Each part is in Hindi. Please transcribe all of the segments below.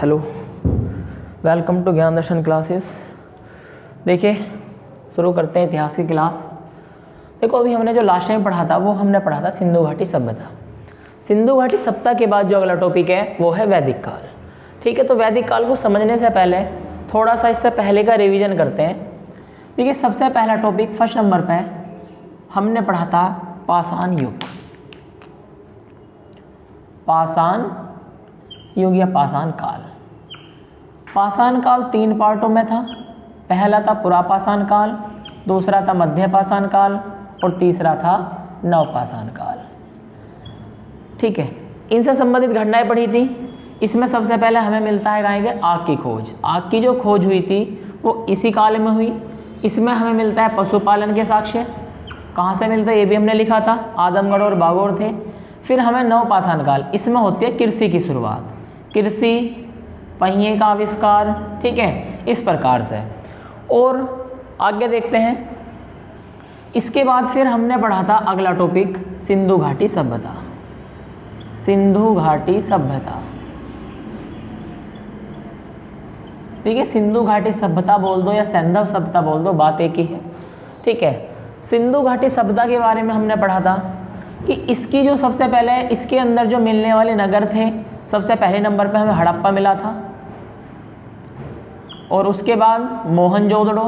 हेलो, वेलकम टू ज्ञान दर्शन क्लासेस। देखिए, शुरू करते हैं इतिहास की क्लास। देखो, अभी हमने जो लास्ट टाइम पढ़ा था वो हमने पढ़ा था सिंधु घाटी सभ्यता। सिंधु घाटी सभ्यता के बाद जो अगला टॉपिक है वो है वैदिक काल। ठीक है, तो वैदिक काल को समझने से पहले थोड़ा सा इससे पहले का रिवीजन करते हैं। देखिए, सबसे पहला टॉपिक फर्स्ट नंबर पे हमने पढ़ा था पाषाण युग। पाषाण युग या पाषाण काल। पाषाण काल 3 पार्टों में था। पहला था पुरापाषाण काल, दूसरा था मध्य पाषाण काल और तीसरा था नवपाषाण काल। ठीक है, इनसे संबंधित घटनाएं पढ़ी थी। इसमें सबसे पहले हमें मिलता है गाएंगे आग की खोज। आग की जो खोज हुई थी वो इसी काल में हुई। इसमें हमें मिलता है पशुपालन के साक्ष्य। कहाँ से मिलता है ये भी हमने लिखा था, आदमगढ़ और बागोर थे। फिर हमें नवपाषाण काल, इसमें होती है कृषि की शुरुआत, कृषि, पहिए का आविष्कार। ठीक है, इस प्रकार से। और आगे देखते हैं। इसके बाद फिर हमने पढ़ा था अगला टॉपिक सिंधु घाटी सभ्यता। सिंधु घाटी सभ्यता। देखिए, सिंधु घाटी सभ्यता बोल दो या सैंधव सभ्यता बोल दो, बात एक ही है। ठीक है, सिंधु घाटी सभ्यता के बारे में हमने पढ़ा था कि इसकी जो सबसे पहले इसके अंदर जो मिलने वाले नगर थे, सबसे पहले नंबर पे हमें हड़प्पा मिला था और उसके बाद मोहनजोदड़ो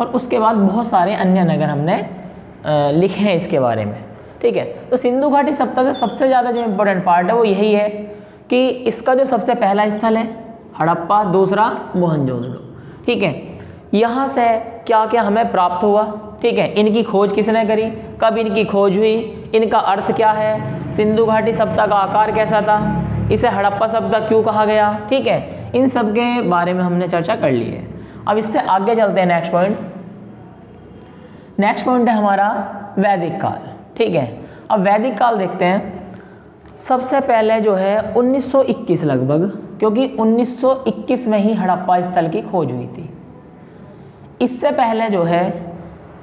और उसके बाद बहुत सारे अन्य नगर हमने लिखे हैं इसके बारे में। ठीक है, तो सिंधु घाटी सभ्यता से सबसे ज़्यादा जो इम्पोर्टेंट पार्ट है वो यही है कि इसका जो सबसे पहला स्थल है हड़प्पा, दूसरा मोहनजोदड़ो। ठीक है, यहाँ से क्या क्या हमें प्राप्त हुआ। ठीक है, इनकी खोज किसने करी, कब इनकी खोज हुई, इनका अर्थ क्या है, सिंधु घाटी सभ्यता का आकार कैसा था, इसे हड़प्पा सभ्यता क्यों कहा गया। ठीक है, इन सब के बारे में हमने चर्चा कर ली है। अब इससे आगे चलते हैं नेक्स्ट पॉइंट। नेक्स्ट पॉइंट है हमारा वैदिक काल। ठीक है, अब वैदिक काल देखते हैं। सबसे पहले जो है 1921 लगभग, क्योंकि 1921 में ही हड़प्पा स्थल की खोज हुई थी। इससे पहले जो है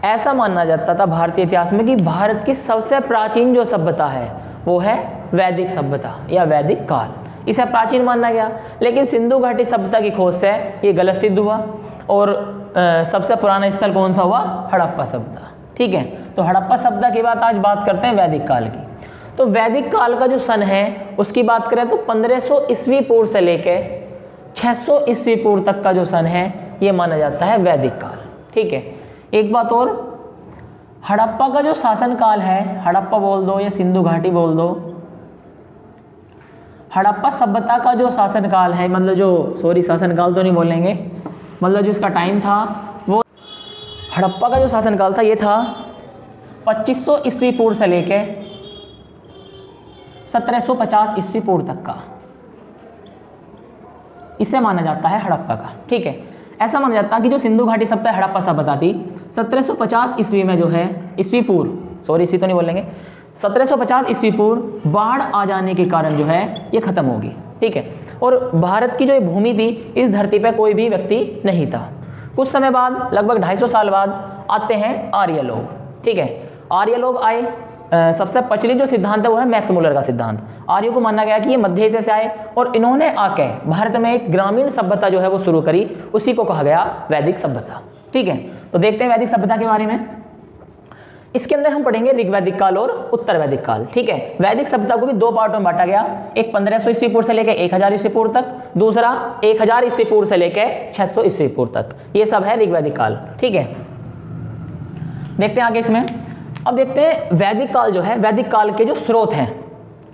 ऐसा माना जाता था भारतीय इतिहास में कि भारत की सबसे प्राचीन जो सभ्यता है वो है वैदिक सभ्यता या वैदिक काल, इसे प्राचीन माना गया। लेकिन सिंधु घाटी सभ्यता की खोज से ये गलत सिद्ध हुआ और सबसे पुराना स्थल कौन सा हुआ, हड़प्पा सभ्यता। ठीक है, तो हड़प्पा सभ्यता की बात आज बात करते हैं वैदिक काल की। तो वैदिक काल का जो सन है उसकी बात करें तो 1500 ईस्वी पूर्व से लेकर 600 ईस्वी पूर्व तक का जो सन है ये माना जाता है वैदिक काल। ठीक है, एक बात और, हड़प्पा का जो शासन काल है, हड़प्पा बोल दो या सिंधु घाटी बोल दो, हड़प्पा सभ्यता का जो शासन काल है, मतलब जो शासन काल तो नहीं बोलेंगे, मतलब जो इसका टाइम था वो, हड़प्पा का जो शासन काल था ये था 2500 ईस्वी पूर्व से लेके 1750 ईस्वी पूर्व तक का, इसे माना जाता है हड़प्पा का। ठीक है, ऐसा माना जाता है कि जो सिंधु घाटी सभ्यता हड़प्पा सभ्यता थी 1750 ईस्वी में जो है, ईस्वी पूर्व, ईस्वी तो नहीं बोलेंगे, 1750 ईस्वी पूर्व बाढ़ आ जाने के कारण जो है ये खत्म होगी। ठीक है, और भारत की जो भूमि थी, इस धरती पे कोई भी व्यक्ति नहीं था। कुछ समय बाद, लगभग 250 साल बाद आते हैं आर्य लोग। ठीक है, आर्य लोग आए। सबसे प्रचलित जो सिद्धांत है वो है मैक्स मुलर का सिद्धांत। आर्यों को माना गया कि ये मध्य एशिया से आए और इन्होंने आके भारत में एक ग्रामीण सभ्यता जो है वो शुरू करी, उसी को कहा गया वैदिक सभ्यता। ठीक है, तो देखते हैं वैदिक सभ्यता के बारे में। इसके अंदर हम पढ़ेंगे ऋग्वैदिक काल और उत्तर वैदिक काल। ठीक है, वैदिक सभ्यता को भी 2 पार्टों में बांटा गया, एक 1500 ईस्वी पूर्व से लेकर 1000 ईस्वी पूर्व तक, दूसरा 1000 ईस्वी पूर्व से लेकर 600 ईस्वी पूर्व तक। ये सब है ऋग्वैदिक काल। ठीक है, देखते हैं आगे इसमें। अब देखते हैं वैदिक काल जो है, वैदिक काल के जो स्रोत हैं,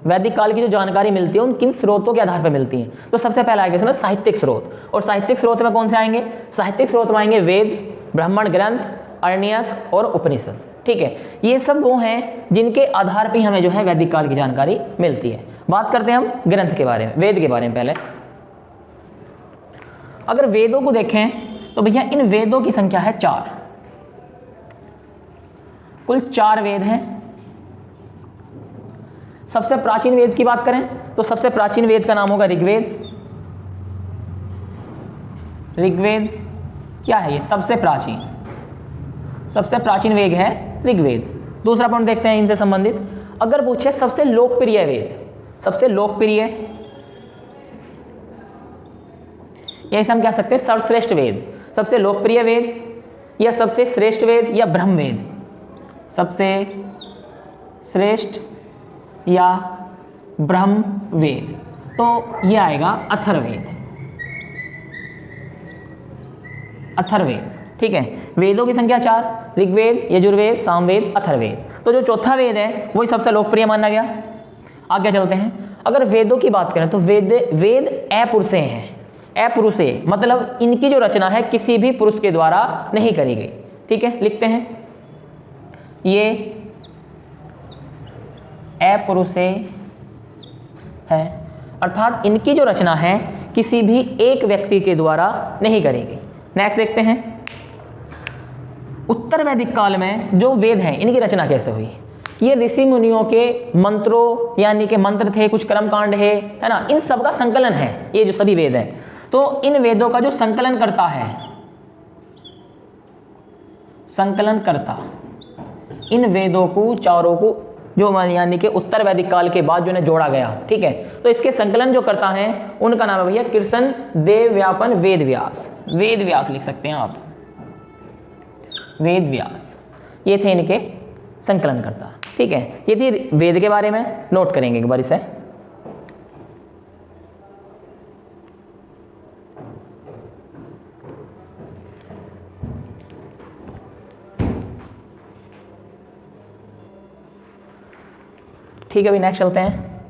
वैदिक काल की जो जानकारी मिलती है उन किन स्रोतों के आधार पर मिलती है। तो सबसे पहला आएगा इसमें साहित्यिक स्रोत, और साहित्यिक स्रोत में कौन से आएंगे, साहित्यिक स्रोत में आएंगे वेद, ब्राह्मण ग्रंथ, अरण्यक और उपनिषद। ठीक है, ये सब वो हैं जिनके आधार पर हमें जो है वैदिक काल की जानकारी मिलती है। बात करते हैं हम ग्रंथ के बारे में, वेद के बारे में। पहले अगर वेदों को देखें तो भैया इन वेदों की संख्या है 4, कुल 4 वेद हैं। सबसे प्राचीन वेद की बात करें तो सबसे प्राचीन वेद का नाम होगा ऋग्वेद। ऋग्वेद क्या है, ये सबसे प्राचीन वेद है ऋग्वेद। दूसरा पॉइंट देखते हैं इनसे संबंधित। अगर पूछे सबसे लोकप्रिय वेद, सबसे लोकप्रिय, या इसे हम कह सकते हैं सर्वश्रेष्ठ वेद, सबसे लोकप्रिय वेद या सबसे श्रेष्ठ वेद या ब्रह्म वेद, सबसे श्रेष्ठ या ब्रह्म वेद, तो ये आएगा अथर्ववेद। अथर्ववेद, ठीक है। वेदों की संख्या 4, ऋग्वेद, यजुर्वेद, सामवेद, अथर्ववेद। तो जो चौथा वेद है वही सबसे लोकप्रिय माना गया। आगे चलते हैं। अगर वेदों की बात करें तो वेद अपुरुषेय हैं। अपुरुषेय मतलब इनकी जो रचना है किसी भी पुरुष के द्वारा नहीं करी गई, ठीक है। लिखते हैं, ये अपुरुषेय है, अर्थात इनकी जो रचना है किसी भी एक व्यक्ति के द्वारा नहीं करी गई। नेक्स्ट देखते हैं, उत्तर वैदिक काल में जो वेद हैं इनकी रचना कैसे हुई। ये ऋषि मुनियों के मंत्रों, यानी कि मंत्र थे, कुछ कर्मकांड है ना, इन सब का संकलन है ये जो सभी वेद हैं। तो इन वेदों का जो संकलन करता है, संकलन करता, इन वेदों को चारों को जो यानी कि उत्तर वैदिक काल के बाद जो ने जोड़ा गया, ठीक है। तो इसके संकलन जो करता है उनका नाम है भैया कृष्ण देव व्यापन वेद व्यास। वेद व्यास लिख सकते हैं आप, वेद व्यास, ये थे इनके संकलन करता, ठीक है। ये थी वेद के बारे में, नोट करेंगे एक बार इसे। ठीक है, अभी नेक्स्ट चलते हैं।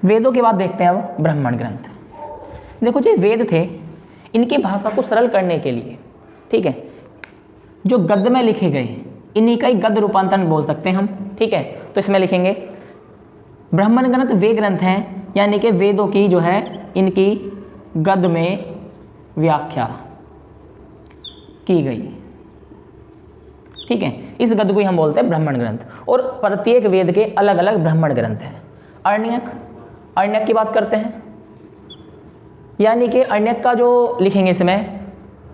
वेदों के बाद देखते हैं अब ब्राह्मण ग्रंथ। देखो जो वेद थे इनकी भाषा को सरल करने के लिए, ठीक है, जो गद्य में लिखे गए इन्हीं का ही गद्य रूपांतरण बोल सकते हैं हम, ठीक है। तो इसमें लिखेंगे ब्राह्मण ग्रंथ वे ग्रंथ हैं, यानी कि वेदों की जो है इनकी गद्य में व्याख्या की गई, ठीक है। इस गद्य को ही हम बोलते हैं ब्राह्मण ग्रंथ। और प्रत्येक वेद के अलग अलग ब्राह्मण ग्रंथ हैं। अरण्यक, अरण्यक की बात करते हैं, यानी कि अरण्यक का जो लिखेंगे इसमें,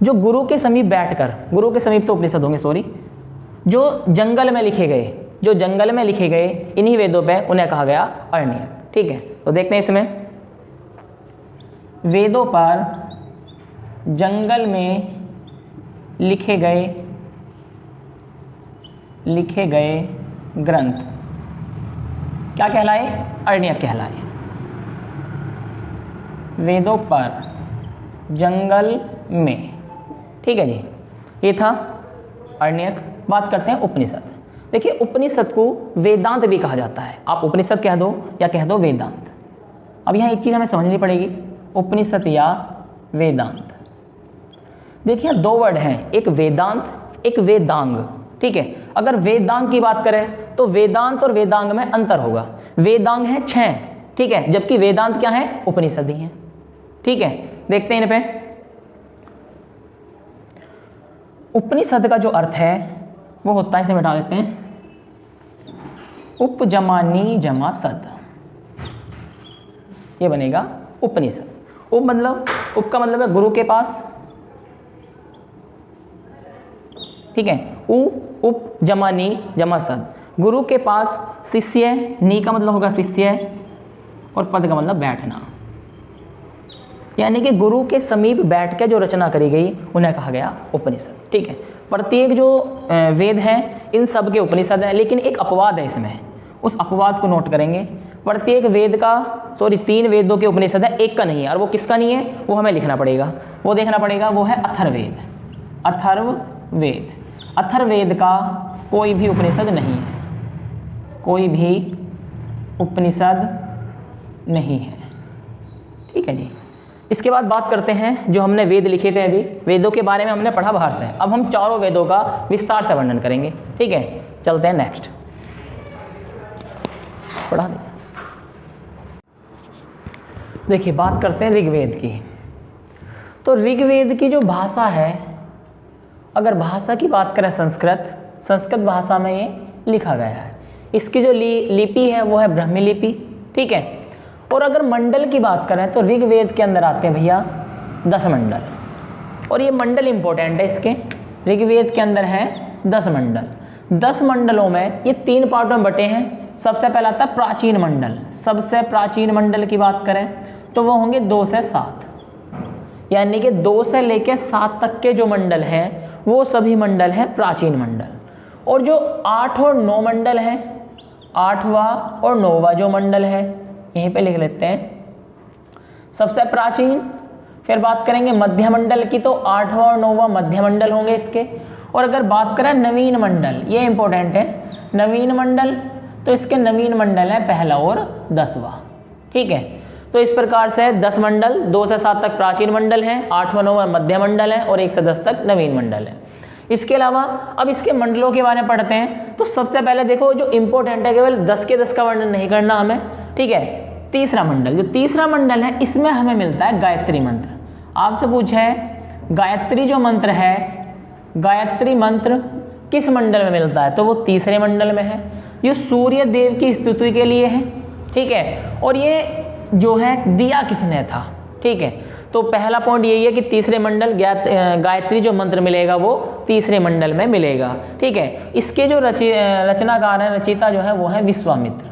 जो गुरु के समीप बैठकर, गुरु के समीप तो उपनिषद होंगे सॉरी, जो जंगल में लिखे गए, जो जंगल में लिखे गए इन्हीं वेदों पे उन्हें कहा गया अरण्यक, ठीक है। तो देखते हैं इसमें, वेदों पर जंगल में लिखे गए ग्रंथ क्या कहलाए, अरण्यक कहलाए। वेदों पर जंगल में, ठीक है जी, ये था अरण्यक। बात करते हैं उपनिषद। देखिए उपनिषद को वेदांत भी कहा जाता है, आप उपनिषद कह दो या कह दो वेदांत। अब यहाँ एक चीज़ हमें समझनी पड़ेगी, उपनिषद या वेदांत। देखिए दो वर्ड हैं, एक वेदांत, एक वेदांग, ठीक है। अगर वेदांग की बात करें तो वेदांत और वेदांग में अंतर होगा। वेदांग है 6, ठीक है, जबकि वेदांत क्या है, उपनिषद ही है, ठीक है। देखते हैं इन पे। उपनिषद का जो अर्थ है वो होता है, इसे मिटा देते हैं, उप जमा नी जमा सद, ये बनेगा उपनिषद। उप मतलब, उप का मतलब है गुरु के पास, ठीक है। उप जमा नी जमा सद, गुरु के पास शिष्य, नी का मतलब होगा शिष्य और पद का मतलब बैठना, यानी कि गुरु के समीप बैठ के जो रचना करी गई उन्हें कहा गया उपनिषद, ठीक है। प्रत्येक जो वेद हैं इन सब के उपनिषद हैं, लेकिन एक अपवाद है इसमें, उस अपवाद को नोट करेंगे। प्रत्येक वेद का, सॉरी 3 वेदों के उपनिषद है, एक का नहीं है, और वो किसका नहीं है वो हमें लिखना पड़ेगा, वो देखना पड़ेगा, वो है अथर्ववेद। अथर्ववेद, अथर्ववेद का कोई भी उपनिषद नहीं है, कोई भी उपनिषद नहीं है, ठीक है जी। इसके बाद बात करते हैं जो हमने वेद लिखे थे अभी, वेदों के बारे में हमने पढ़ा बाहर से, अब हम चारों वेदों का विस्तार से वर्णन करेंगे, ठीक है। चलते हैं नेक्स्ट, पढ़ा दें। देखिए बात करते हैं ऋग्वेद की। तो ऋग्वेद की जो भाषा है, अगर भाषा की बात करें संस्कृत भाषा में ये लिखा गया है। इसकी जो लिपि है वो है ब्राह्मी लिपि, ठीक है। और अगर मंडल की बात करें तो ऋग्वेद के अंदर आते हैं भैया 10 मंडल, और ये मंडल इंपॉर्टेंट है इसके। ऋग्वेद के अंदर है 10 मंडल। 10 मंडलों में ये 3 पार्टों में बटे हैं, सबसे पहला आता है प्राचीन मंडल। सबसे प्राचीन मंडल की बात करें तो वो होंगे 2 से 7, यानी कि 2 से लेकर 7 तक के जो मंडल हैं वो सभी मंडल हैं प्राचीन मंडल। और जो 8 और 9 मंडल हैं, 8वां और 9वां जो मंडल है यहीं पे लिख लेते हैं, सबसे प्राचीन। फिर बात करेंगे मध्य मंडल की तो 8वां और 9वां मध्य मंडल होंगे इसके। और अगर बात करें नवीन मंडल, ये इंपॉर्टेंट है, नवीन मंडल तो इसके नवीन मंडल है पहला और 10वां। ठीक है, तो इस प्रकार से 10 मंडल, 2 से 7 तक प्राचीन मंडल हैं, 8वां 9वां मध्य मंडल है और 1 से 10 तक नवीन मंडल है। इसके अलावा अब इसके मंडलों के बारे में पढ़ते हैं। तो सबसे पहले देखो जो इंपॉर्टेंट है, केवल 10 के 10 का वर्णन नहीं करना हमें। ठीक है, तीसरा मंडल, जो तीसरा मंडल है इसमें हमें मिलता है गायत्री मंत्र। आपसे पूछा है गायत्री जो मंत्र है, गायत्री मंत्र किस मंडल में मिलता है, तो वो तीसरे मंडल में है। ये सूर्य देव की स्तुति के लिए है। ठीक है, और ये जो है दिया किसने था। ठीक है, तो पहला पॉइंट यही है कि तीसरे मंडल गायत्री जो मंत्र मिलेगा वो तीसरे मंडल में मिलेगा। ठीक है, इसके जो रचनाकार है, रचयिता जो है वो है विश्वामित्र।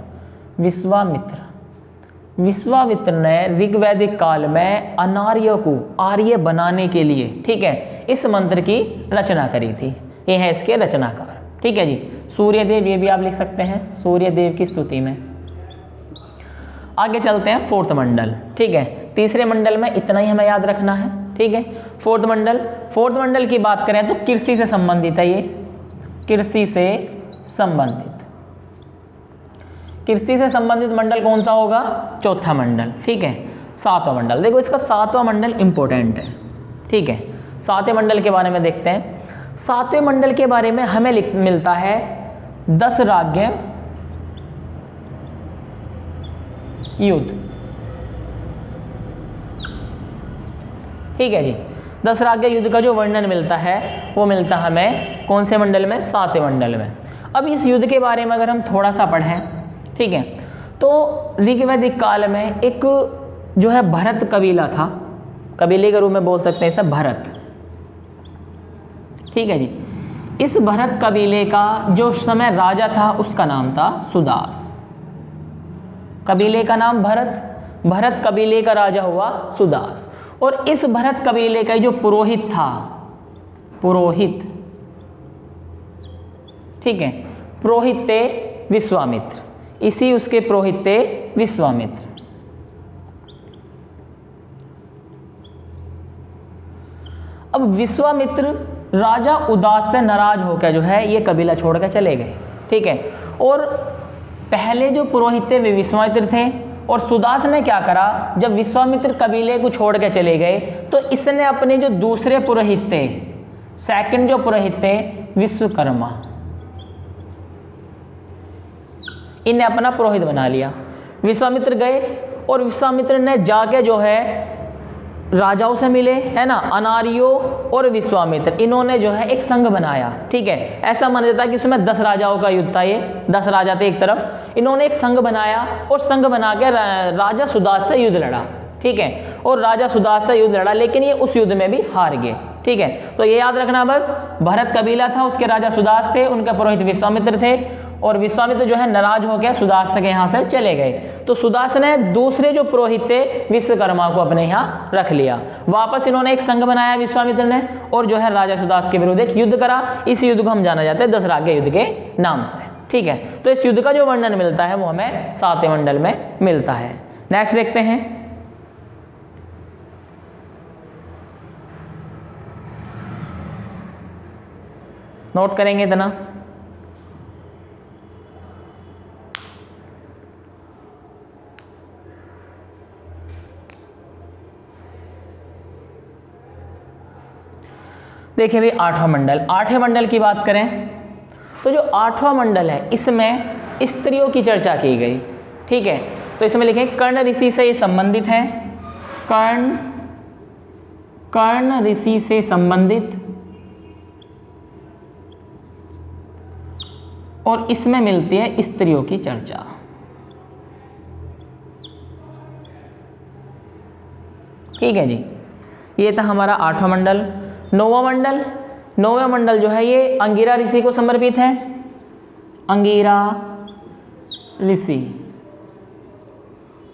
विश्वामित्र ने ऋग्वैदिक काल में अनार्य को आर्य बनाने के लिए, ठीक है, इस मंत्र की रचना करी थी। ये है इसके रचनाकार। ठीक है जी, सूर्यदेव, ये भी आप लिख सकते हैं, सूर्यदेव की स्तुति में। आगे चलते हैं फोर्थ मंडल। ठीक है, तीसरे मंडल में इतना ही हमें याद रखना है। ठीक है, फोर्थ मंडल की बात करें तो कृषि से संबंधित है। ये कृषि से संबंधित, कृषि से संबंधित मंडल कौन सा होगा, चौथा मंडल। ठीक है, 7वां मंडल, देखो इसका 7वां मंडल इंपॉर्टेंट है। ठीक है, 7वें मंडल के बारे में देखते हैं। 7वें मंडल के बारे में हमें मिलता है 10 राज्य युद्ध। ठीक है जी, 10 राज्य युद्ध का जो वर्णन मिलता है वो मिलता हमें कौन से मंडल में, 7वें मंडल में। अब इस युद्ध के बारे में अगर हम थोड़ा सा पढ़ें, ठीक है, तो ऋग्वैदिक काल में एक जो है भरत कबीला था, कबीले के रूप में बोल सकते हैं इसे भरत। ठीक है जी, इस भरत कबीले का जो समय राजा था उसका नाम था सुदास। कबीले का नाम भरत, भरत कबीले का राजा हुआ सुदास। और इस भरत कबीले का जो पुरोहित था, पुरोहित, ठीक है, पुरोहित थे विश्वामित्र, इसी उसके पुरोहित थे विश्वामित्र। अब विश्वामित्र राजा उदास से नाराज होकर जो है ये कबीला छोड़कर चले गए। ठीक है, और पहले जो पुरोहित थे वे विश्वामित्र थे, और सुदास ने क्या करा, जब विश्वामित्र कबीले को छोड़ के चले गए तो इसने अपने जो दूसरे पुरोहित थे, सेकंड जो पुरोहित थे विश्वकर्मा, इन्हें अपना पुरोहित बना लिया। विश्वामित्र गए और विश्वामित्र ने जाके जो है राजाओं से मिले, है ना, अनार्यो और विश्वामित्र, इन्होंने जो है एक संघ बनाया। ठीक है, ऐसा माना जाता है कि उसमें 10 राजाओं का युद्ध था, ये 10 राजा थे एक तरफ, इन्होंने एक संघ बनाया और संघ बना के राजा सुदास से युद्ध लड़ा। ठीक है, और राजा सुदास से युद्ध लड़ा, लेकिन ये उस युद्ध में भी हार गए। ठीक है, तो ये याद रखना बस, भरत कबीला था, उसके राजा सुदास थे, उनके पुरोहित विश्वामित्र थे, और विश्वामित्र जो है नाराज हो गया सुदास के यहाँ से चले गए। तो सुदास ने दूसरे जो पुरोहित थे विश्वकर्मा को अपने यहाँ रख लिया। वापस इन्होंने एक संघ बनाया विश्वामित्र ने, और जो है राजा सुदास के विरुद्ध एक युद्ध करा। इस युद्ध को हम जाना जाते हैं 10 राज्य युद्ध के नाम से। ठीक है, तो इस युद्ध का जो वर्णन मिलता है वो हमें 7वें मंडल में मिलता है। नेक्स्ट देखते हैं, नोट करेंगे इतना। देखिए भाई 8वां मंडल, 8वें मंडल की बात करें तो जो 8वां मंडल है इसमें स्त्रियों की चर्चा की गई। ठीक है, तो इसमें लिखें कर्ण ऋषि से ये संबंधित है, कर्ण ऋषि से संबंधित, और इसमें मिलती है स्त्रियों की चर्चा। ठीक है जी, ये था हमारा 8वां मंडल। 9वां मंडल जो है ये अंगिरा ऋषि को समर्पित है, अंगिरा ऋषि,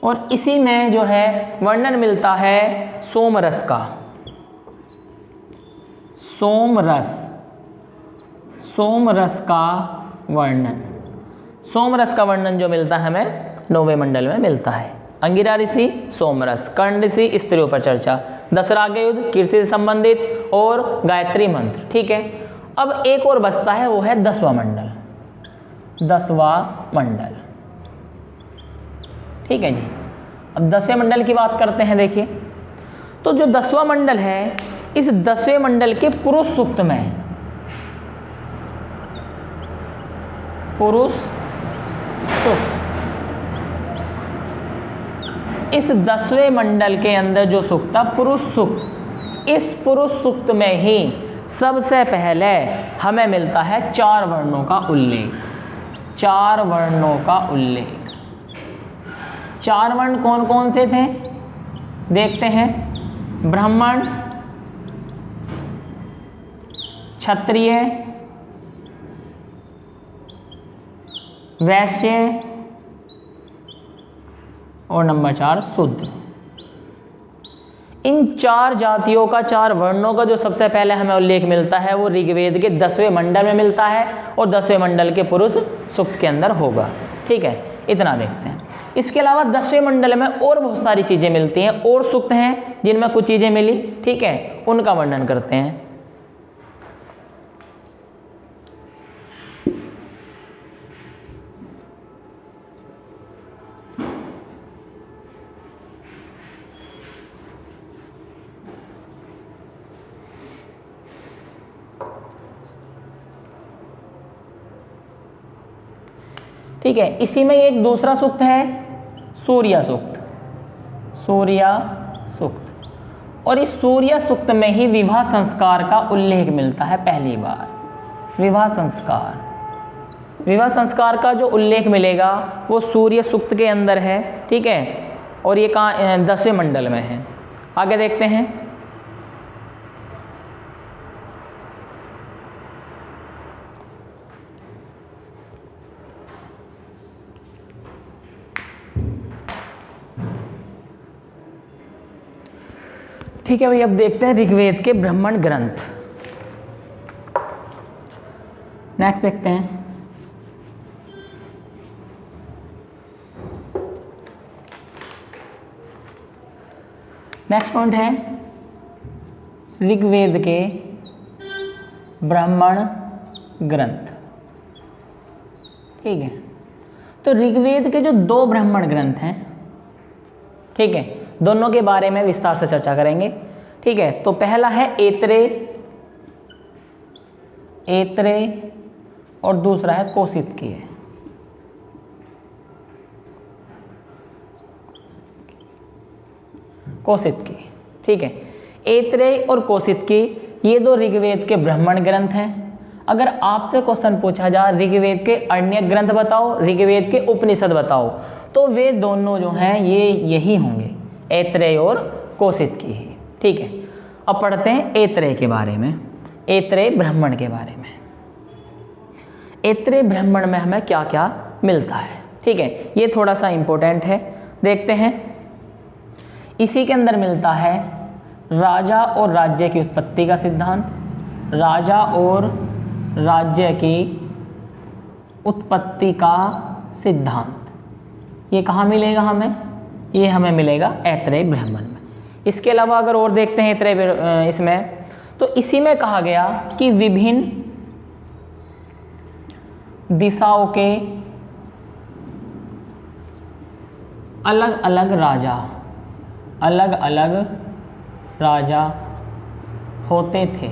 और इसी में जो है वर्णन मिलता है सोमरस का। सोमरस का वर्णन, सोमरस का वर्णन जो मिलता है हमें 9वें मंडल में मिलता है। अंगिरा ऋषि, सोमरस, कर्ण ऋषि, स्त्रियों पर चर्चा, दशरथ के युद्ध, कीर्ति से संबंधित, और गायत्री मंत्र। ठीक है, अब एक और बचता है, वो है 10वां मंडल। 10वां मंडल, ठीक है जी। अब 10वें मंडल की बात करते हैं। देखिए, तो जो 10वां मंडल है, इस 10वें मंडल के पुरुष सूक्त में, पुरुष सूक्त, इस 10वें मंडल के अंदर जो सूक्त था पुरुष सूक्त, इस पुरुष सूक्त में ही सबसे पहले हमें मिलता है 4 वर्णों का उल्लेख। 4 वर्णों का उल्लेख। 4 वर्ण कौन कौन से थे देखते हैं। ब्राह्मण, क्षत्रिय, वैश्य, और नंबर 4 शूद्र। इन 4 जातियों का, 4 वर्णों का जो सबसे पहले हमें उल्लेख मिलता है वो ऋग्वेद के 10वें मंडल में मिलता है, और 10वें मंडल के पुरुष सूक्त के अंदर होगा। ठीक है, इतना देखते हैं। इसके अलावा 10वें मंडल में और बहुत सारी चीज़ें मिलती हैं, और सूक्त हैं जिनमें कुछ चीज़ें मिली। ठीक है, उनका वर्णन करते हैं। ठीक है, इसी में एक दूसरा सूक्त है, सूर्य सूक्त। सूर्य सूक्त, और इस सूर्य सूक्त में ही विवाह संस्कार का उल्लेख मिलता है पहली बार। विवाह संस्कार, विवाह संस्कार का जो उल्लेख मिलेगा वो सूर्य सूक्त के अंदर है। ठीक है, और ये कहाँ, 10वें मंडल में है। आगे देखते हैं। ठीक है भाई, अब देखते हैं ऋग्वेद के ब्राह्मण ग्रंथ। नेक्स्ट देखते हैं। नेक्स्ट पॉइंट है ऋग्वेद के ब्राह्मण ग्रंथ। ठीक है, तो ऋग्वेद के जो 2 ब्राह्मण ग्रंथ हैं, ठीक है, दोनों के बारे में विस्तार से चर्चा करेंगे। ठीक है, तो पहला है ऐत्रेय, और दूसरा है कौशितकी। कौशितकी, ठीक है, ऐत्रेय और कौशितकी, ये 2 ऋग्वेद के ब्राह्मण ग्रंथ हैं। अगर आपसे क्वेश्चन पूछा जाए ऋग्वेद के अन्य ग्रंथ बताओ, ऋग्वेद के उपनिषद बताओ, तो वे दोनों जो हैं ये यही होंगे, ऐत्रेय और कौशितकी ही। ठीक है, अब पढ़ते हैं ऐत्रेय के बारे में, ऐत्रेय ब्राह्मण के बारे में। ऐत्रेय ब्राह्मण में हमें क्या क्या मिलता है। ठीक है, ये थोड़ा सा इंपॉर्टेंट है, देखते हैं। इसी के अंदर मिलता है राजा और राज्य की उत्पत्ति का सिद्धांत। राजा और राज्य की उत्पत्ति का सिद्धांत, ये कहाँ मिलेगा हमें? ये हमें मिलेगा ऐत्रेय ब्राह्मण में। इसके अलावा अगर और देखते हैं ऐत्रेय इसमें, तो इसी में कहा गया कि विभिन्न दिशाओं के अलग अलग राजा होते थे।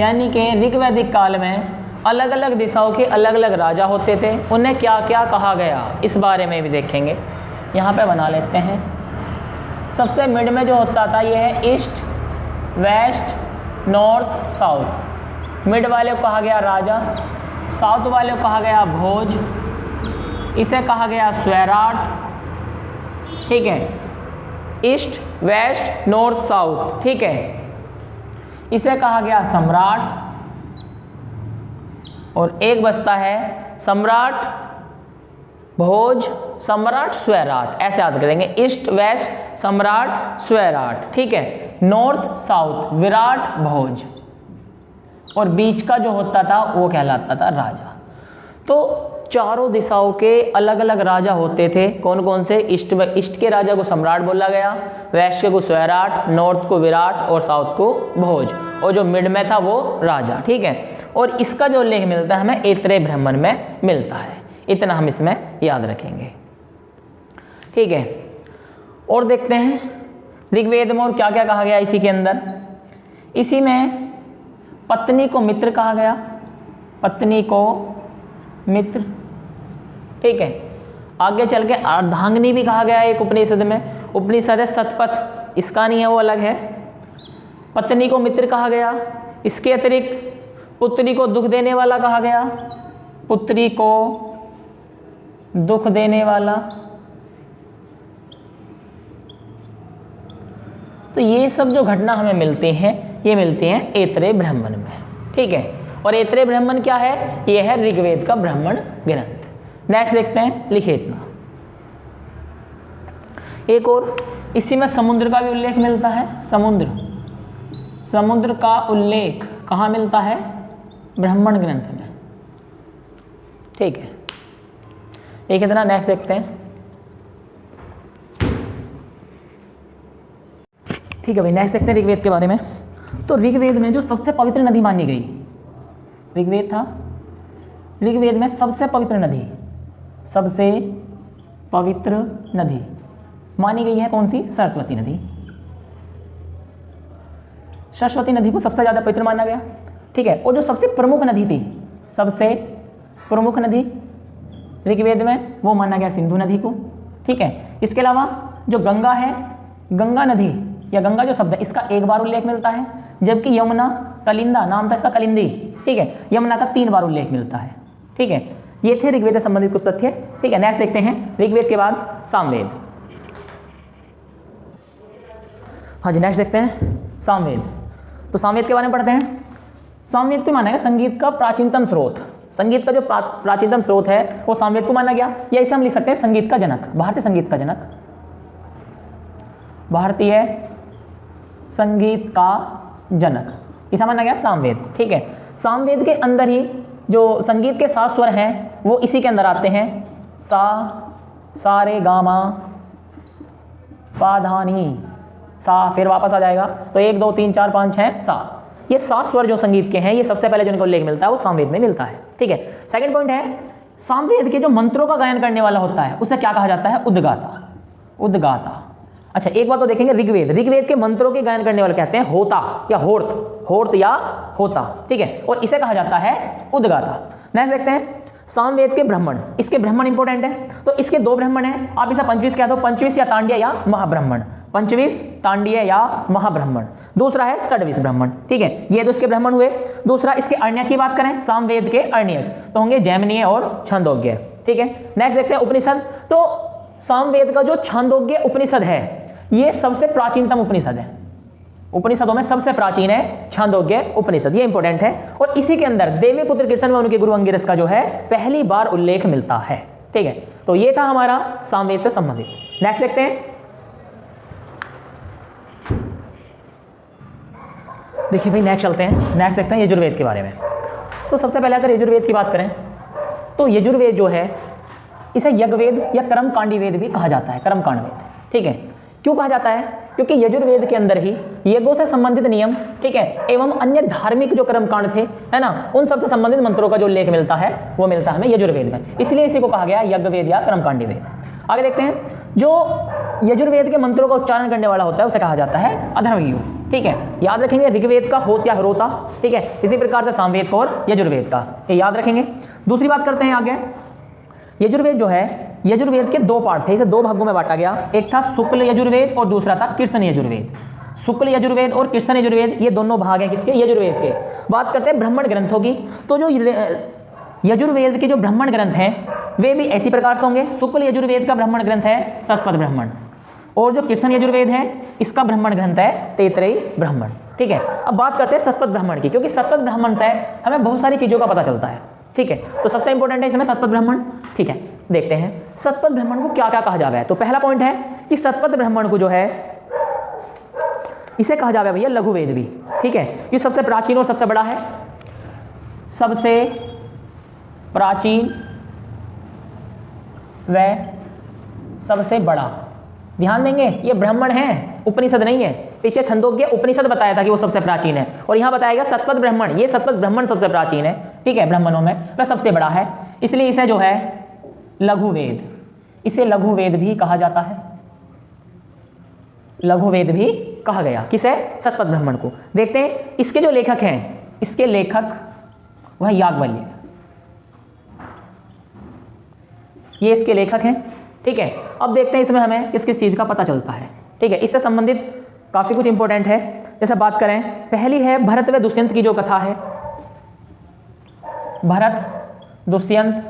यानी कि ऋग्वैदिक काल में अलग अलग दिशाओं के अलग अलग राजा होते थे। उन्हें क्या क्या कहा गया, इस बारे में भी देखेंगे। यहाँ पे बना लेते हैं। सबसे मिड में जो होता था ये है east, west, north, south. Mid वाले को कहा गया राजा, साउथ वाले को कहा गया भोज, इसे कहा गया स्वैराट। ठीक है, ईस्ट, वेस्ट, नॉर्थ, साउथ। ठीक है, इसे कहा गया सम्राट। और एक बचता है सम्राट भोज, सम्राट, स्वैराट, ऐसे याद करेंगे। ईस्ट वेस्ट, सम्राट, स्वैराट, ठीक है। नॉर्थ साउथ, विराट, भोज, और बीच का जो होता था वो कहलाता था राजा। तो चारों दिशाओं के अलग अलग राजा होते थे। कौन कौन से? ईस्ट के राजा को सम्राट बोला गया, वेस्ट के को स्वैराट, नॉर्थ को विराट और साउथ को भोज, और जो मिड में था वो राजा, ठीक है। और इसका जो उल्लेख मिलता है हमें ऐतरेय ब्राह्मण में मिलता है। इतना हम इसमें याद रखेंगे, ठीक है। और देखते हैं ऋग्वेद में और क्या क्या कहा गया इसी के अंदर। इसी में पत्नी को मित्र कहा गया, पत्नी को मित्र, ठीक है। आगे चल के अर्धांगिनी भी कहा गया है एक उपनिषद में। उपनिषद है शतपथ, इसका नहीं है, वो अलग है। पत्नी को मित्र कहा गया। इसके अतिरिक्त पुत्री को दुख देने वाला कहा गया, पुत्री को दुख देने वाला। तो ये सब जो घटना हमें मिलते हैं ये मिलते हैं ऐतरेय ब्राह्मण में, ठीक है। और ऐतरेय ब्राह्मण क्या है? ये है ऋग्वेद का ब्राह्मण ग्रंथ। नेक्स्ट देखते हैं लिखेतना। एक और इसी में समुद्र का भी उल्लेख मिलता है। समुद्र का उल्लेख कहाँ मिलता है? ब्राह्मण ग्रंथ में, ठीक है। एक इतना। नेक्स्ट देखते हैं, ठीक है भाई। नेक्स्ट देखते हैं ऋग्वेद के बारे में। तो ऋग्वेद में जो सबसे पवित्र नदी मानी गई, ऋग्वेद था, ऋग्वेद में सबसे पवित्र नदी, सबसे पवित्र नदी मानी गई है कौन सी? सरस्वती नदी। सरस्वती नदी को सबसे ज़्यादा पवित्र माना गया, ठीक है। और जो सबसे प्रमुख नदी थी, सबसे प्रमुख नदी ऋग्वेद में, वो माना गया सिंधु नदी को, ठीक है। इसके अलावा जो गंगा है, गंगा नदी या गंगा जो शब्द है इसका एक बार उल्लेख मिलता है, जबकि यमुना, कलिंदा नाम था इसका, कलिंदी, ठीक है, यमुना का 3 बार उल्लेख मिलता है, ठीक है। ये थे ऋग्वेद से संबंधित कुछ तथ्य, ठीक है। नेक्स्ट देखते हैं ऋग्वेद के बाद सामवेद। हाँ जी, नेक्स्ट देखते हैं सामवेद। तो सामवेद के बारे में पढ़ते हैं। सामवेद को माना गया संगीत का प्राचीनतम स्रोत। संगीत का जो प्राचीनतम स्रोत है वो सामवेद को माना गया, या इसे हम लिख सकते हैं संगीत का जनक, भारतीय संगीत का जनक, भारतीय संगीत का जनक, इसे माना गया सामवेद, ठीक है। सामवेद के अंदर ही जो संगीत के 7 स्वर हैं वो इसी के अंदर आते हैं। सा, सा रे गा मा, पा धा नी, सा, फिर वापस आ जाएगा। तो 1 2 3 4 5 6 7, ये 7 स्वर जो संगीत के हैं, ये सबसे पहले जो इनको उल्लेख मिलता है वो सामवेद में मिलता है, ठीक है। सेकंड पॉइंट है, सामवेद के जो मंत्रों का गायन करने वाला होता है उसे क्या कहा जाता है? उद्गाता, उद्गाता। अच्छा, एक बार तो देखेंगे ऋग्वेद, ऋग्वेद के मंत्रों के गायन करने वाले कहते हैं होता या होर्त, होर्त या होता, ठीक है, और इसे कहा जाता है उद्गाता। नेक्स्ट देखते हैं सामवेद के ब्राह्मण। इसके ब्राह्मण इंपॉर्टेंट है, तो इसके 2 ब्राह्मण हैं, आप इसे 25 कह दो, 25 या तांड्य या महाब्राह्मण, 25 तांड्य या महाब्राह्मण। दूसरा है षड्विश ब्राह्मण, ठीक है, ये तो इसके ब्राह्मण हुए। दूसरा इसके अर्ण्यक की बात करें, सामवेद के अर्ण्यक तो होंगे जैमिनीय और छांदोग्य, ठीक है। नेक्स्ट देखते हैं उपनिषद। तो सामवेद का जो छांदोग्य उपनिषद है ये सबसे प्राचीनतम उपनिषद है, उपनिषदों में सबसे प्राचीन है छांदोग्य उपनिषद, ये इंपॉर्टेंट है। और इसी के अंदर देवीपुत्र कृष्ण में उनके गुरु अंगिरस का जो है पहली बार उल्लेख मिलता है, ठीक है। तो ये था हमारा सामवेद से संबंधित। नेक्स्ट देखते हैं, देखिए भाई नेक्स्ट चलते हैं, नेक्स्ट देखते हैं यजुर्वेद के बारे में। तो सबसे पहले अगर यजुर्वेद की बात करें तो यजुर्वेद जो है इसे यज्ञवेद या कर्मकांडी वेद भी कहा जाता है, कर्मकांड वेद, ठीक है। क्यों कहा जाता है? क्योंकि यजुर्वेद के अंदर ही यज्ञों से संबंधित नियम, ठीक है, एवं अन्य धार्मिक जो कर्मकांड थे, है ना, उन सबसे संबंधित मंत्रों का जो उल्लेख मिलता है वो मिलता है हमें यजुर्वेद में, इसलिए इसी को कहा गया यज्ञवेद या कर्मकांडी वेद। आगे देखते हैं, जो यजुर्वेद के मंत्रों का उच्चारण करने वाला होता है उसे कहा जाता है अधर्वयु, ठीक है। याद रखेंगे ऋग्वेद का होत या होता, ठीक है, इसी प्रकार से सामवेद का और यजुर्वेद का, ये याद रखेंगे। दूसरी बात करते हैं आगे, यजुर्वेद जो है, यजुर्वेद के 2 पार्ट थे, इसे 2 भागों में बांटा गया, एक था शुक्ल यजुर्वेद और दूसरा था कृष्ण यजुर्वेद। शुक्ल यजुर्वेद और कृष्ण यजुर्वेद ये दोनों भाग हैं किसके? यजुर्वेद के। बात करते हैं ब्राह्मण ग्रंथों की, तो जो यजुर्वेद के जो ब्राह्मण ग्रंथ हैं वे भी ऐसी प्रकार से होंगे। शुक्ल यजुर्वेद का ब्राह्मण ग्रंथ है शतपथ ब्राह्मण, और जो कृष्ण यजुर्वेद है इसका ब्राह्मण ग्रंथ है तैतरेय ब्राह्मण, ठीक है। अब बात करते हैं शतपथ ब्राह्मण की, क्योंकि शतपथ ब्राह्मण से हमें बहुत सारी चीज़ों का पता चलता है, ठीक है। तो सबसे इंपॉर्टेंट है इसमें शतपथ ब्राह्मण, ठीक है। देखते हैं शतपथ ब्राह्मण को क्या क्या कहा जावे है। तो पहला पॉइंट है कि शतपथ ब्राह्मण को जो है इसे कहा जावे भैया लघु वेद भी, ठीक है। ये सबसे प्राचीन और सबसे बड़ा है, सबसे प्राचीन व सबसे बड़ा। ध्यान देंगे ये ब्राह्मण है, उपनिषद नहीं है। पीछे छंदोग्य उपनिषद बताया था कि वो सबसे प्राचीन है, और यहां बताएगा शतपथ ब्राह्मण, ये शतपथ ब्राह्मण सबसे प्राचीन है, ठीक है, ब्राह्मणों में वह सबसे बड़ा है, इसलिए इसे जो है लघु वेद, इसे लघु वेद भी कहा जाता है, लघु वेद भी कहा गया किसे, शतपथ ब्राह्मण को। देखते हैं इसके जो लेखक हैं, इसके लेखक वह याज्ञवल्क्य, ये इसके लेखक हैं, ठीक है। अब देखते हैं इसमें हमें किस किस चीज का पता चलता है, ठीक है। इससे संबंधित काफी कुछ इंपॉर्टेंट है। जैसे बात करें, पहली है भरत व दुष्यंत की जो कथा है, भरत दुष्यंत,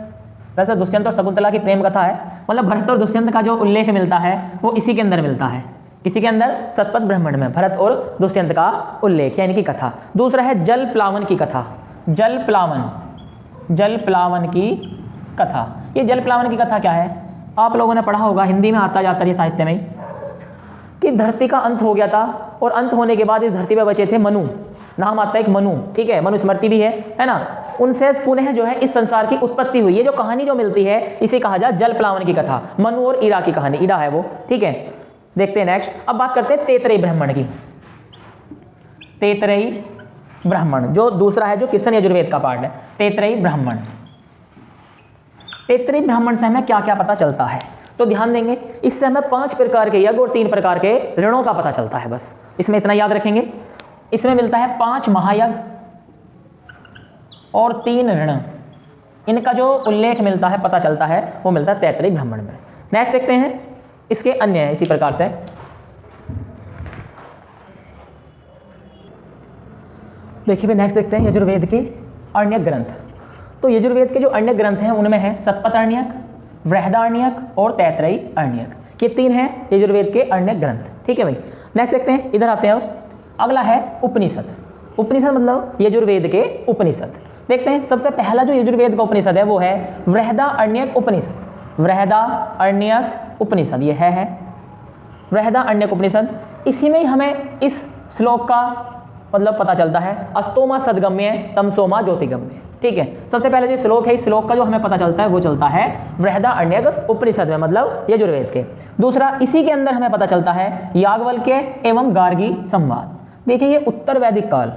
वैसे दुष्यंत और शकुंतला की प्रेम कथा है, मतलब भरत और दुष्यंत का जो उल्लेख मिलता है वो इसी के अंदर मिलता है, किसी के अंदर, शतपथ ब्राह्मण में भरत और दुष्यंत का उल्लेख यानी कि कथा। दूसरा है जल प्लावन की कथा, जल प्लावन, जल प्लावन की कथा। ये जल प्लावन की कथा क्या है, आप लोगों ने पढ़ा होगा, हिंदी में आता जाता है साहित्य में, कि धरती का अंत हो गया था और अंत होने के बाद इस धरती पे बचे थे मनु, नाम आता है एक मनु, ठीक है, मनुस्मृति भी है ना, उनसे पुनः जो है इस संसार की उत्पत्ति हुई। ये जो कहानी जो मिलती है इसे कहा जाए जल प्लावन की कथा, मनु और ईरा की कहानी, ईरा है वो, ठीक है। देखते हैं नेक्स्ट। अब बात करते हैं तैतरेयी ब्राह्मण की, तैतरेयी ब्राह्मण जो दूसरा है, जो कृष्ण यजुर्वेद का पार्ट है, तैतरेयी ब्राह्मण। तैतरेयी ब्राह्मण से हमें क्या क्या पता चलता है, तो ध्यान देंगे, इससे हमें 5 प्रकार के यज्ञ और 3 प्रकार के ऋणों का पता चलता है, बस इसमें इतना याद रखेंगे। इसमें मिलता है 5 महायज्ञ और 3 ऋण, इनका जो उल्लेख मिलता है, पता चलता है, वो मिलता है तैतरेयी ब्राह्मण में। नेक्स्ट देखते हैं इसके अन्य हैं इसी प्रकार से। देखिए नेक्स्ट देखते हैं यजुर्वेद के अर्ण्यक ग्रंथ। तो यजुर्वेद के जो अर्ण्यक ग्रंथ हैं उनमें है शतपथ अर्ण्यक, बृहदारण्यक और तैतरेयी अर्ण्यक, ये 3 हैं यजुर्वेद के अर्ण्यक ग्रंथ, ठीक है भाई। नेक्स्ट देखते हैं, इधर आते हैं अब, अगला है उपनिषद। उपनिषद मतलब यजुर्वेद के उपनिषद। देखते हैं सबसे पहला जो यजुर्वेद का उपनिषद है वो है बृहदारण्यक उपनिषद, बृहदारण्यक उपनिषद, ये है बृहदारण्यक उपनिषद। इसी में ही हमें इस श्लोक का मतलब पता चलता है, अस्तोमा सद्गम्य तमसोमा ज्योतिगम्य, ठीक है। सबसे पहले जो श्लोक है, इस श्लोक का जो हमें पता चलता है वो चलता है बृहदारण्यक उपनिषद में, मतलब यजुर्वेद के। दूसरा इसी के अंदर हमें पता चलता है याज्ञवल्क्य एवं गार्गी संवाद। देखिए ये उत्तर वैदिक काल,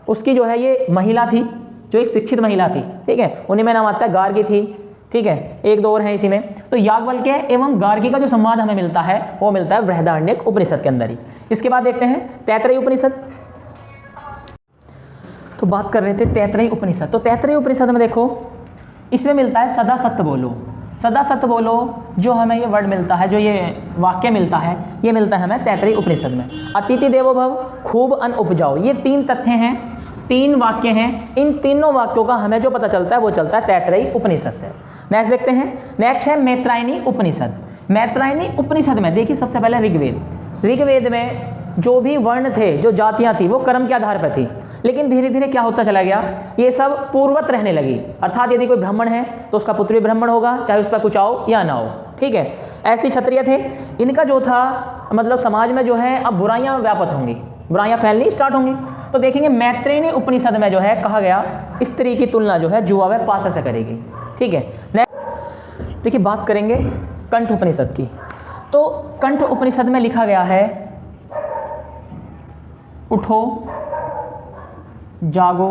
उसकी जो है ये महिला थी, जो एक शिक्षित महिला थी, ठीक है, उन्हीं में नाम आता है गार्गी थी, ठीक है, 1-2 और हैं इसी में। तो याज्ञवल्क्य एवं गार्गी का जो संवाद हमें मिलता है वो मिलता है बृहदारण्यक उपनिषद के अंदर ही। इसके बाद देखते हैं तैतरेयी उपनिषद। तो बात कर रहे थे तैतरेयी उपनिषद। तो तैतरेयी उपनिषद में देखो इसमें मिलता है सदा सत्य बोलो, सदा सत्य बोलो, जो हमें ये वर्ड मिलता है, जो ये वाक्य मिलता है, ये मिलता है हमें तैतरेयी उपनिषद में। अतिथि देवो भव, खूब अन्न उपजाओ, ये 3 तथ्य हैं, 3 वाक्य हैं। इन तीनों वाक्यों का हमें जो पता चलता है वो चलता है तैतरेयी उपनिषद से। नेक्स्ट देखते हैं, नेक्स्ट है मैत्रायणी उपनिषद। मैत्रायणी उपनिषद में देखिए सबसे पहले ऋग्वेद, ऋग्वेद में जो भी वर्ण थे, जो जातियां थी, वो कर्म के आधार पर थी, लेकिन धीरे धीरे क्या होता चला गया, ये सब पूर्वत रहने लगी, अर्थात यदि कोई ब्राह्मण है तो उसका पुत्र भी ब्राह्मण होगा, चाहे उस पर कुछ आओ या ना हो, ठीक है। ऐसे क्षत्रिय थे, इनका जो था मतलब समाज में जो है अब बुराइयां व्यापत होंगी, बुराइयां फैलनी स्टार्ट होंगी। तो देखेंगे मैत्रेयी उपनिषद में जो है कहा गया स्त्री की तुलना जो है जुआ व पासा से करेगी, ठीक है। देखिए बात करेंगे कंठ उपनिषद की। तो कंठ उपनिषद में लिखा गया है उठो जागो,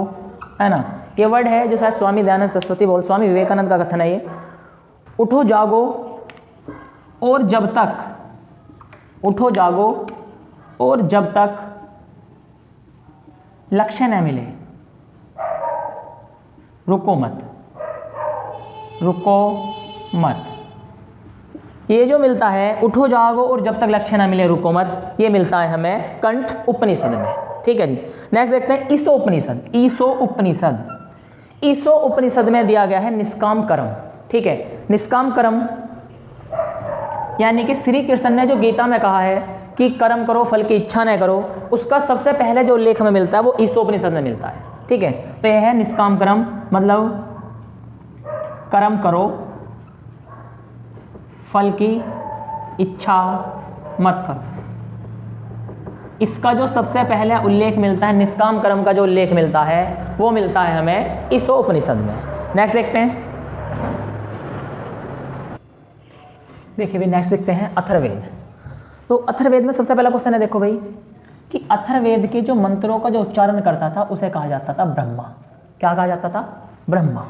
है ना, ये वर्ड है जो शायद स्वामी दयानंद सरस्वती स्वामी विवेकानंद का कथन है ये। उठो जागो और जब तक, उठो जागो और जब तक लक्ष्य न मिले रुको मत, रुको मत। ये जो मिलता है उठो जागो और जब तक लक्ष्य न मिले रुको मत, ये मिलता है हमें कंठ उपनिषद में, ठीक है जी। नेक्स्ट देखते हैं ईसो उपनिषद। ईसो उपनिषद, ईसो उपनिषद में दिया गया है निष्काम कर्म, ठीक है। निष्काम कर्म यानी कि श्री कृष्ण ने जो गीता में कहा है कि कर्म करो फल की इच्छा न करो, उसका सबसे पहले जो उल्लेख में मिलता है वो ईसो उपनिषद में मिलता है, ठीक है। तो यह है निष्काम कर्म, मतलब कर्म करो फल की इच्छा मत करो। इसका जो सबसे पहले उल्लेख मिलता है, निष्काम कर्म का जो उल्लेख मिलता है वो मिलता है हमें इस उपनिषद में। नेक्स्ट देखते हैं, देखिए भाई नेक्स्ट देखते हैं अथर्ववेद। तो अथर्ववेद में सबसे पहला क्वेश्चन है, देखो भाई कि अथर्ववेद के जो मंत्रों का जो उच्चारण करता था उसे कहा जाता था ब्रह्मा। क्या कहा जाता था? ब्रह्मा।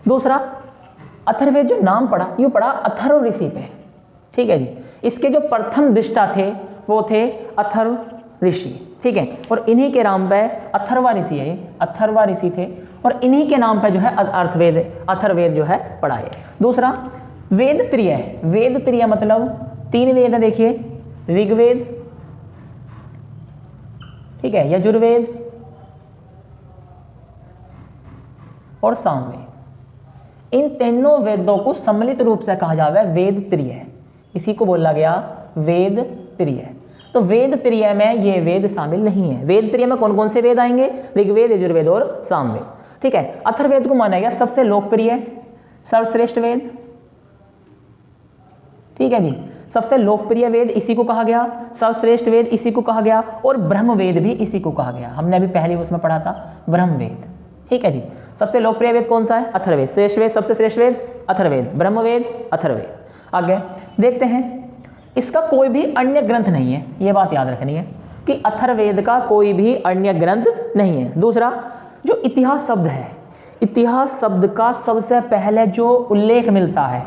दूसरा, अथर्ववेद जो नाम पड़ा यूँ पड़ा अथर्व ऋषि पे, ठीक है जी। इसके जो प्रथम दृष्टा थे वो थे अथर्व ऋषि, ठीक है। और इन्हीं के नाम पे अथर्वा ऋषि है, अथर्वा ऋषि थे और इन्हीं के नाम पे जो है अथर्ववेद जो है पड़ा है। दूसरा, वेद त्रिय, वेद त्रिय मतलब 3 वेद है, देखिए ऋग्वेद, ठीक है, यजुर्वेद और सामवेद। इन तीनों वेदों को सम्मिलित रूप से कहा जावे वेद त्रिय, इसी को बोला गया वेद त्रिय। तो वेद त्रिय में ये वेद शामिल नहीं है। वेद त्रिय में कौन कौन से वेद आएंगे? ऋग्वेद, यजुर्वेद और सामवेद, ठीक है। अथर्ववेद को माना गया सबसे लोकप्रिय, सर्वश्रेष्ठ वेद, ठीक है जी। सबसे लोकप्रिय वेद इसी को कहा गया, सर्वश्रेष्ठ वेद इसी को कहा गया और ब्रह्म वेद भी इसी को कहा गया। हमने अभी पहले उसमें पढ़ा था ब्रह्म वेद, ठीक है जी। सबसे लोकप्रिय वेद कौन सा है? अथर्ववेद। श्रेष्ठ वेद, सबसे श्रेष्ठ वेद अथर्ववेद, ब्रह्मवेद, अथर्ववेद। आगे देखते हैं, इसका कोई भी अन्य ग्रंथ नहीं है, ये बात याद रखनी है कि अथर्ववेद का कोई भी अन्य ग्रंथ नहीं है। दूसरा, जो इतिहास शब्द है, इतिहास शब्द का सबसे पहले जो उल्लेख मिलता है,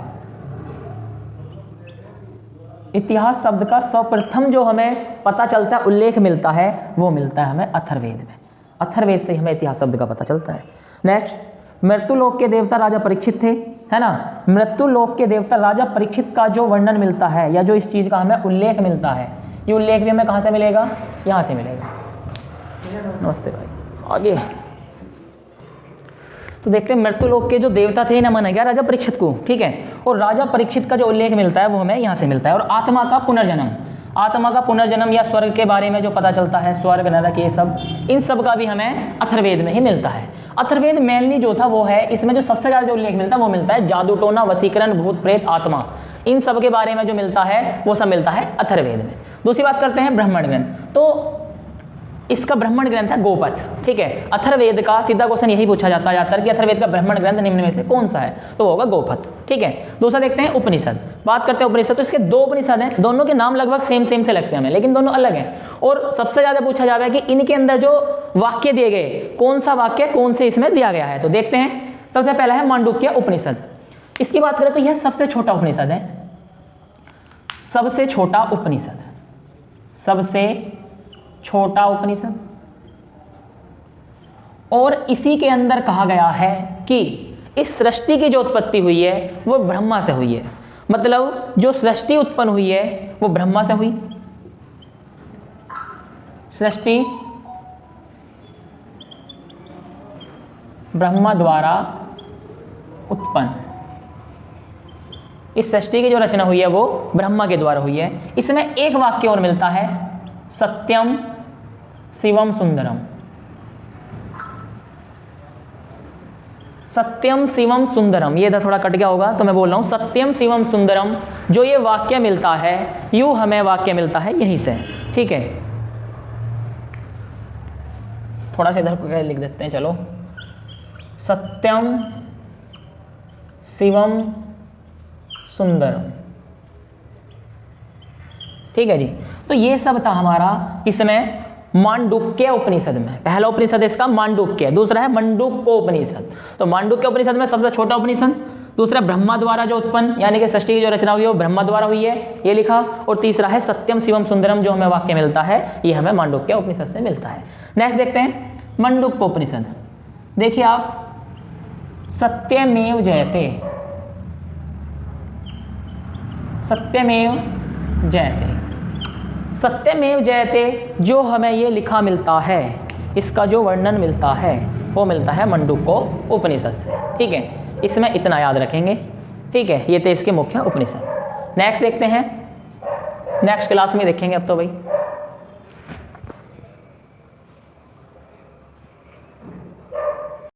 इतिहास शब्द का सर्वप्रथम जो हमें पता चलता है, उल्लेख मिलता है, वो मिलता है हमें अथर्ववेद में। अथर्ववेद से हमें इतिहास शब्द का पता चलता है। नेक्स्ट, मृत्युलोक के देवता राजा परीक्षित थे, है ना। मृत्युलोक के देवता राजा परीक्षित का जो वर्णन मिलता है या जो इस चीज़ का हमें उल्लेख मिलता है, ये उल्लेख भी हमें कहाँ से मिलेगा? यहाँ से मिलेगा। नमस्ते भाई। आगे तो देखते हैं, मृत्युलोक के जो देवता थे इन्हें माना गया राजा परीक्षित को, ठीक है। और राजा परीक्षित का जो उल्लेख मिलता है वो हमें यहाँ से मिलता है। और आत्मा का पुनर्जन्म, आत्मा का पुनर्जन्म या स्वर्ग के बारे में जो पता चलता है, स्वर्ग नरक ये सब, इन सब का भी हमें अथर्ववेद में ही मिलता है। अथर्ववेद मेनली जो था वो है, इसमें जो सबसे ज़्यादा जो उल्लेख मिलता है वो मिलता है जादू टोना, वशीकरण, भूत प्रेत, आत्मा, इन सब के बारे में जो मिलता है वो सब मिलता है अथर्ववेद में। दूसरी बात करते हैं ब्राह्मण ग्रंथ। तो इसका ब्राह्मण ग्रंथ है गोपथ, ठीक है। अथर्ववेद का सीधा क्वेश्चन यही पूछा जाता है कि अथर्ववेद का ब्राह्मण ग्रंथ निम्न में से कौन सा है, तो वो होगा गोपथ, ठीक है। दूसरा देखते हैं उपनिषद। बात करते हैं उपनिषद, तो इसके 2 उपनिषद हैं, दोनों के नाम लगभग सेम से लगते हैं हमें, लेकिन दोनों अलग हैं। और सबसे ज़्यादा पूछा जाता है कि इनके अंदर जो वाक्य दिए गए, कौन सा वाक्य कौन से इसमें दिया गया है। तो देखते हैं, सबसे पहला है मांडुक्य उपनिषद। इसकी बात करें तो यह सबसे छोटा उपनिषद है, सबसे छोटा उपनिषद, सबसे छोटा उपनिषद। और इसी के अंदर कहा गया है कि इस सृष्टि की जो उत्पत्ति हुई है वो ब्रह्मा से हुई है। मतलब जो सृष्टि उत्पन्न हुई है वो ब्रह्मा से हुई, सृष्टि ब्रह्मा द्वारा उत्पन्न, इस सृष्टि की जो रचना हुई है वो ब्रह्मा के द्वारा हुई है। इसमें एक वाक्य और मिलता है, सत्यम शिवम सुंदरम। सत्यम शिवम सुंदरम, ये इधर थोड़ा कट गया होगा तो मैं बोल रहा हूँ सत्यम शिवम सुंदरम। जो ये वाक्य मिलता है, यूँ हमें वाक्य मिलता है यहीं से, ठीक है। थोड़ा सा इधर लिख देते हैं, चलो। सत्यम शिवम सुंदरम, ठीक है जी। तो ये सब था हमारा इसमें मांडुक्य उपनिषद में। पहला उपनिषद इसका मांडुक्य, दूसरा है मंडूक्य उपनिषद। तो मांडुक्य उपनिषद में सबसे छोटा उपनिषद, दूसरा ब्रह्मा द्वारा जो उत्पन्न यानी कि सृष्टि की जो रचना हुई है वो ब्रह्मा द्वारा हुई है, ये लिखा। और तीसरा है सत्यम शिवम सुंदरम, जो हमें वाक्य मिलता है ये हमें मांडुक्य उपनिषद से मिलता है। नेक्स्ट देखते हैं मंडूक्य उपनिषद। देखिए आप, सत्यमेव जयते, सत्यमेव जयते, सत्यमेव जयते जो हमें ये लिखा मिलता है, इसका जो वर्णन मिलता है वो मिलता है मंडूक्य उपनिषद से, ठीक है। इसमें इतना याद रखेंगे, ठीक है। ये थे इसके मुख्य उपनिषद। नेक्स्ट देखते हैं, नेक्स्ट क्लास में देखेंगे अब तो भाई।